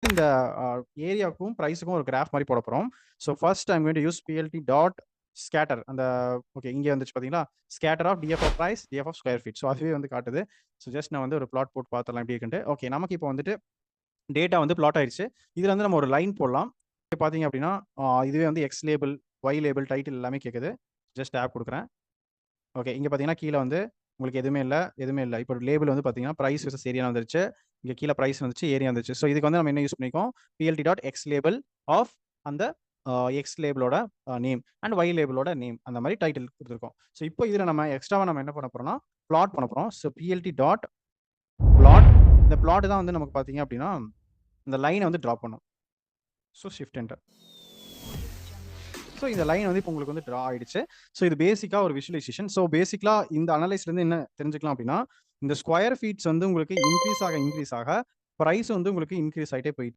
இந்த ஏரியாவுக்கும் பிரைஸுக்கும் ஒரு கிராஃப் மாதிரி போட போகிறோம். So first I'm going to use PLT dot scatter. அந்த ஓகே இங்கே வந்துச்சு பார்த்தீங்களா, scatter of DF of price, DF of square feet. So அதுவே வந்து காட்டுது. ஸோ ஜஸ்ட் நான் வந்து ஒரு பிளாட் போட்டு பார்த்துடலாம் எப்படி இருக்குன்ட்டு. ஓகே, நமக்கு இப்போ வந்துட்டு டேட்டா வந்து பிளாட் ஆயிடுச்சு. இதில் வந்து நம்ம ஒரு லைன் போடலாம். பார்த்தீங்க அப்படின்னா இதுவே வந்து X label, Y label, title எல்லாமே கேட்குது. ஜஸ்ட் டேப் கொடுக்குறேன். ஓகே, இங்கே பார்த்தீங்கன்னா கீழே வந்து உங்களுக்கு எதுவுமே இல்லை. இப்போ லேபிள் வந்து பார்த்தீங்கன்னா ப்ரைஸ் வெர்சஸ் ஏரியா வந்துருச்சு. இங்கே கீழே ப்ரைஸ் வந்துச்சு, ஏரியா வந்துச்சு. ஸோ இதுக்கு வந்து நம்ம என்ன யூஸ் பண்ணிக்கோம், PLT dot X label of அந்த எக்ஸ் லேபிளோட நேம் அண்ட் ஒய் லேபிளோட நேம், அந்த மாதிரி டைட்டில் கொடுத்துருக்கோம். ஸோ இப்போ இதில் நம்ம எக்ஸ்ட்ராவாக நம்ம என்ன பண்ண போகிறோம்னா பிளாட் பண்ண போகிறோம். ஸோ பிஎல்டி டாட் பிளாட், இந்த பிளாட் தான் வந்து நமக்கு பார்த்தீங்க அப்படின்னா இந்த லைனை வந்து ட்ரா பண்ணும். So shift enter. ஸோ இந்த லைன் வந்து இப்போ உங்களுக்கு வந்து ட்ரா ஆயிடுச்சு. ஸோ இது பேசிக்காக ஒரு விஷுவலைசேஷன். ஸோ பேசிக்கலாக இந்த அனலைஸ்லேருந்து என்ன தெரிஞ்சுக்கலாம் அப்படின்னா, இந்த ஸ்கொயர் ஃபீட்ஸ் வந்து உங்களுக்கு இன்க்ரீஸ் ஆக ப்ரைஸ் வந்து உங்களுக்கு இன்க்ரீஸ் ஆகிட்டே போயிட்டு